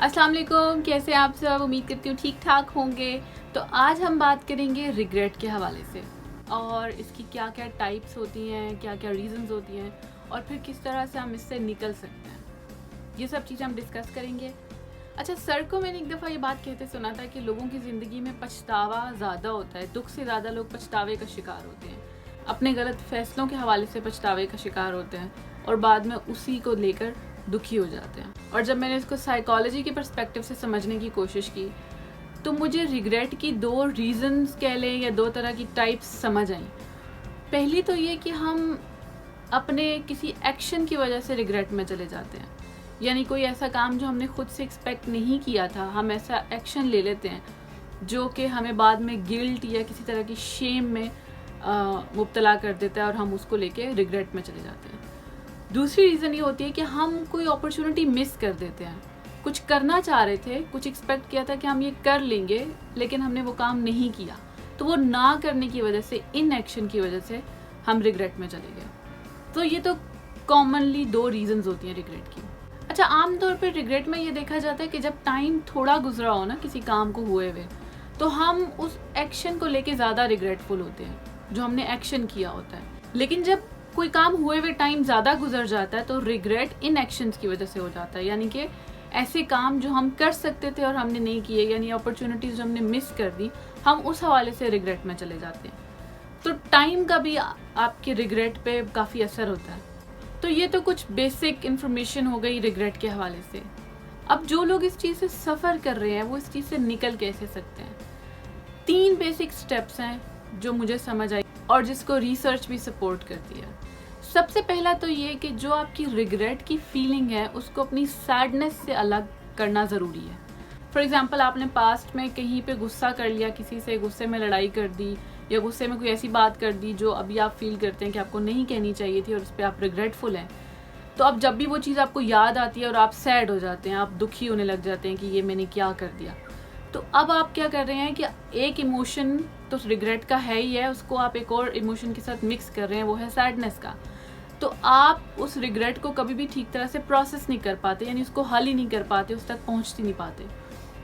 अस्सलाम वालेकुम, कैसे आप सब? उम्मीद करती हूँ ठीक ठाक होंगे। तो आज हम बात करेंगे रिग्रेट के हवाले से और इसकी क्या क्या टाइप्स होती हैं, क्या क्या रीज़न्स होती हैं और फिर किस तरह से हम इससे निकल सकते हैं। ये सब चीज़ें हम डिस्कस करेंगे। अच्छा, सर को मैंने एक दफ़ा ये बात कहते सुना था कि लोगों की ज़िंदगी में पछतावा ज़्यादा होता है, दुख से ज़्यादा लोग पछतावे का शिकार होते हैं, अपने गलत फैसलों के हवाले से पछतावे का शिकार होते हैं और बाद में उसी को लेकर दुखी हो जाते हैं। और जब मैंने इसको साइकोलॉजी के पर्सपेक्टिव से समझने की कोशिश की तो मुझे रिग्रेट की दो रीज़न्स कह लें या दो तरह की टाइप्स समझ आई। पहली तो ये कि हम अपने किसी एक्शन की वजह से रिग्रेट में चले जाते हैं, यानी कोई ऐसा काम जो हमने खुद से एक्सपेक्ट नहीं किया था, हम ऐसा एक्शन ले लेते हैं जो कि हमें बाद में गिल्ट या किसी तरह की शेम में मुब्तला कर देता है और हम उसको लेके रिग्रेट में चले जाते हैं। दूसरी रीज़न ये होती है कि हम कोई अपॉर्चुनिटी मिस कर देते हैं, कुछ करना चाह रहे थे, कुछ एक्सपेक्ट किया था कि हम ये कर लेंगे, लेकिन हमने वो काम नहीं किया, तो वो ना करने की वजह से, इन एक्शन की वजह से हम रिग्रेट में चले गए। तो ये तो कॉमनली दो रीजंस होती हैं रिग्रेट की। अच्छा, आमतौर पर रिग्रेट में ये देखा जाता है कि जब टाइम थोड़ा गुजरा हो ना किसी काम को हुए हुए, तो हम उस एक्शन को लेके ज़्यादा रिग्रेटफुल होते हैं जो हमने एक्शन किया होता है। लेकिन जब कोई काम हुए हुए टाइम ज़्यादा गुजर जाता है तो रिग्रेट इन एक्शंस की वजह से हो जाता है, यानी कि ऐसे काम जो हम कर सकते थे और हमने नहीं किए, यानी अपॉर्चुनिटीज़ जो हमने मिस कर दी, हम उस हवाले से रिग्रेट में चले जाते हैं। तो टाइम का भी आपके रिग्रेट पे काफ़ी असर होता है। तो ये तो कुछ बेसिक इन्फॉर्मेशन हो गई रिग्रेट के हवाले से। अब जो लोग इस चीज़ से सफ़र कर रहे हैं वो इस चीज़ से निकल कैसे सकते हैं? 3 बेसिक स्टेप्स हैं जो मुझे समझ आई और जिसको रिसर्च भी सपोर्ट करती है। सबसे पहला तो ये कि जो आपकी रिग्रेट की फीलिंग है उसको अपनी सैडनेस से अलग करना ज़रूरी है। फॉर एग्ज़ाम्पल, आपने पास्ट में कहीं पे गुस्सा कर लिया, किसी से गुस्से में लड़ाई कर दी या गुस्से में कोई ऐसी बात कर दी जो अभी आप फील करते हैं कि आपको नहीं कहनी चाहिए थी और उस पर आप रिग्रेटफुल हैं। तो अब जब भी वो चीज़ आपको याद आती है और आप सैड हो जाते हैं, आप दुखी होने लग जाते हैं कि ये मैंने क्या कर दिया, तो अब आप क्या कर रहे हैं कि एक इमोशन तो रिग्रेट का है ही है, उसको आप एक और इमोशन के साथ मिक्स कर रहे हैं, वो है सैडनेस का। तो आप उस रिग्रेट को कभी भी ठीक तरह से प्रोसेस नहीं कर पाते, यानी उसको हल ही नहीं कर पाते, उस तक पहुंच ही नहीं पाते।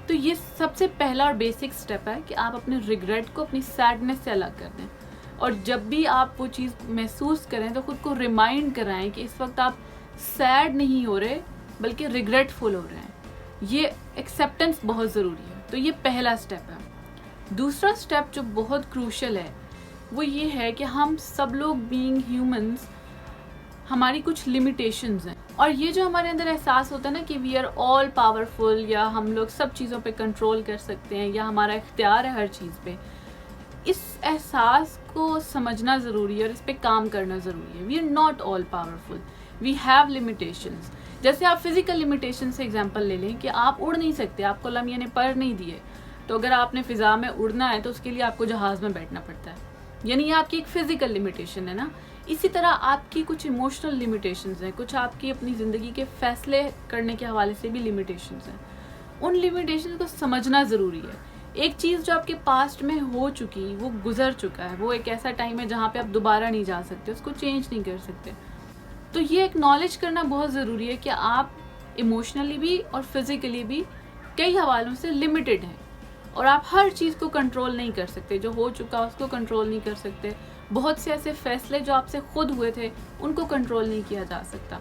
तो ये सबसे पहला और बेसिक स्टेप है कि आप अपने रिग्रेट को अपनी सैडनेस से अलग कर दें और जब भी आप वो चीज़ महसूस करें तो खुद को रिमाइंड कराएं कि इस वक्त आप सैड नहीं हो रहे बल्कि रिग्रेटफुल हो रहे हैं। ये एक्सेप्टेंस बहुत ज़रूरी है। तो ये पहला स्टेप है। दूसरा स्टेप जो बहुत क्रूशल है वो ये है कि हम सब लोग बीइंग ह्यूमंस, हमारी कुछ लिमिटेशंस हैं और ये जो हमारे अंदर एहसास होता है ना कि वी आर ऑल पावरफुल या हम लोग सब चीज़ों पे कंट्रोल कर सकते हैं या हमारा इख्तियार है हर चीज़ पे, इस एहसास को समझना ज़रूरी है और इस पे काम करना ज़रूरी है। We are not all powerful, we have limitations. जैसे आप फिज़िकल लिमिटेशन से एग्जांपल ले लें कि आप उड़ नहीं सकते, आपको अल्लाह ने पर नहीं दिए, तो अगर आपने फ़िज़ा में उड़ना है तो उसके लिए आपको जहाज़ में बैठना पड़ता है, यानी ये आपकी एक फ़िज़िकल लिमिटेशन है ना। इसी तरह आपकी कुछ इमोशनल लिमिटेशंस हैं, कुछ आपकी अपनी ज़िंदगी के फ़ैसले करने के हवाले से भी लिमिटेशंस हैं। उन लिमिटेशंस को समझना ज़रूरी है। एक चीज़ जो आपके पास्ट में हो चुकी, वो गुजर चुका है, वो एक ऐसा टाइम है जहाँ पे आप दोबारा नहीं जा सकते, उसको चेंज नहीं कर सकते। तो ये एक्नॉलेज करना बहुत ज़रूरी है कि आप इमोशनली भी और फिज़िकली भी कई हवालों से लिमिटेड हैं और आप हर चीज़ को कंट्रोल नहीं कर सकते। जो हो चुका उसको कंट्रोल नहीं कर सकते, बहुत से ऐसे फैसले जो आपसे खुद हुए थे उनको कंट्रोल नहीं किया जा सकता।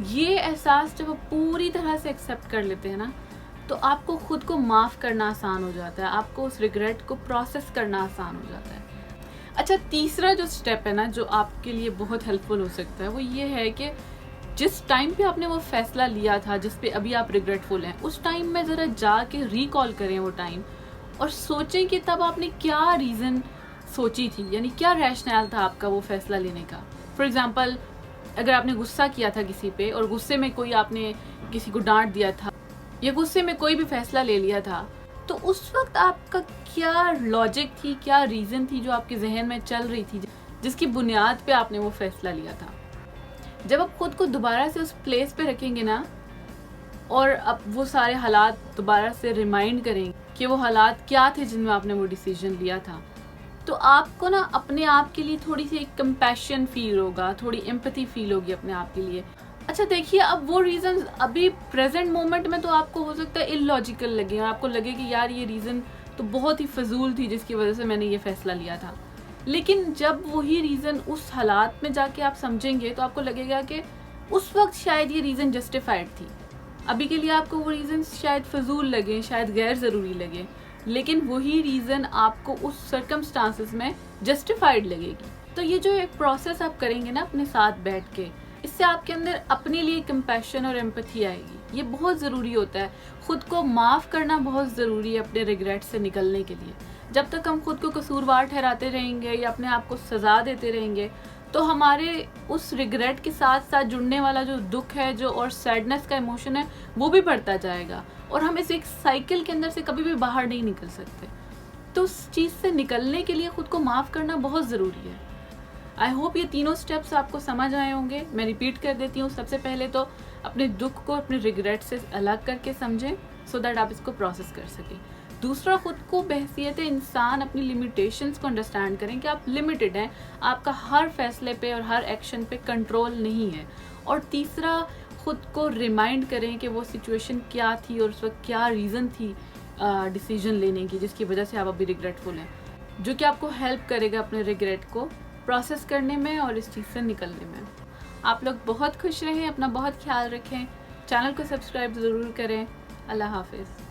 ये एहसास जब आप पूरी तरह से एक्सेप्ट कर लेते हैं ना, तो आपको खुद को माफ़ करना आसान हो जाता है, आपको उस रिग्रेट को प्रोसेस करना आसान हो जाता है। अच्छा, तीसरा जो स्टेप है ना जो आपके लिए बहुत हेल्पफुल हो सकता है वो ये है कि जिस टाइम पे आपने वो फैसला लिया था जिस पे अभी आप रिग्रेटफुल हैं, उस टाइम में ज़रा जाके रिकॉल करें वो टाइम और सोचें कि तब आपने क्या रीज़न सोची थी, यानी क्या रैशनल था आपका वो फैसला लेने का। फॉर एग्ज़ाम्पल, अगर आपने गुस्सा किया था किसी पे और गुस्से में कोई आपने किसी को डांट दिया था या गुस्से में कोई भी फैसला ले लिया था, तो उस वक्त आपका क्या लॉजिक थी, क्या रीज़न थी जो आपके जहन में चल रही थी जिसकी बुनियाद पे आपने वो फैसला लिया था। जब आप खुद को दोबारा से उस प्लेस पे रखेंगे ना और अब वो सारे हालात दोबारा से रिमाइंड करेंगे कि वो हालात क्या थे जिनमें आपने वो डिसीजन लिया था, तो आपको ना अपने आप के लिए थोड़ी सी एक कंपैशन फील होगा, थोड़ी एम्पैथी फील होगी अपने आप के लिए अच्छा देखिए, अब वो रीज़न्स अभी प्रेजेंट मोमेंट में तो आपको हो सकता है इलॉजिकल लगे, और आपको लगे कि यार ये रीज़न तो बहुत ही फजूल थी जिसकी वजह से मैंने ये फैसला लिया था। लेकिन जब वही रीज़न उस हालात में जाके आप समझेंगे तो आपको लगेगा कि उस वक्त शायद ये रीज़न जस्टिफाइड थी। अभी के लिए आपको वो रीज़न शायद फजूल लगे, शायद गैर ज़रूरी लगे, लेकिन वही रीज़न आपको उस सर्कमस्टांसेस में जस्टिफाइड लगेगी। तो ये जो एक प्रोसेस आप करेंगे ना अपने साथ बैठ के, इससे आपके अंदर अपने लिए कंपैशन और एम्पैथी आएगी। ये बहुत ज़रूरी होता है। खुद को माफ़ करना बहुत ज़रूरी है अपने रिग्रेट से निकलने के लिए। जब तक हम खुद को कसूरवार ठहराते रहेंगे या अपने आप को सज़ा देते रहेंगे, तो हमारे उस रिग्रेट के साथ साथ जुड़ने वाला जो दुख है, जो और सैडनेस का इमोशन है, वो भी बढ़ता जाएगा और हम इस एक साइकिल के अंदर से कभी भी बाहर नहीं निकल सकते। तो उस चीज़ से निकलने के लिए खुद को माफ़ करना बहुत ज़रूरी है। आई होप ये तीनों स्टेप्स आपको समझ आए होंगे। मैं रिपीट कर देती हूँ। सबसे पहले तो अपने दुख को अपने रिग्रेट से अलग करके समझें, सो दैट आप इसको प्रोसेस कर सकें। दूसरा, खुद को बहसियत इंसान अपनी लिमिटेशंस को अंडरस्टैंड करें कि आप लिमिटेड हैं, आपका हर फैसले पे और हर एक्शन पे कंट्रोल नहीं है। और तीसरा, खुद को रिमाइंड करें कि वो सिचुएशन क्या थी और उस वक्त क्या रीज़न थी डिसीजन लेने की, जिसकी वजह से आप अभी रिग्रेटफुल हैं, जो कि आपको हेल्प करेगा अपने रिग्रेट को प्रोसेस करने में और इस चीज़ से निकलने में। आप लोग बहुत खुश रहें, अपना बहुत ख्याल रखें, चैनल को सब्सक्राइब ज़रूर करें। अल्लाह हाफिज़।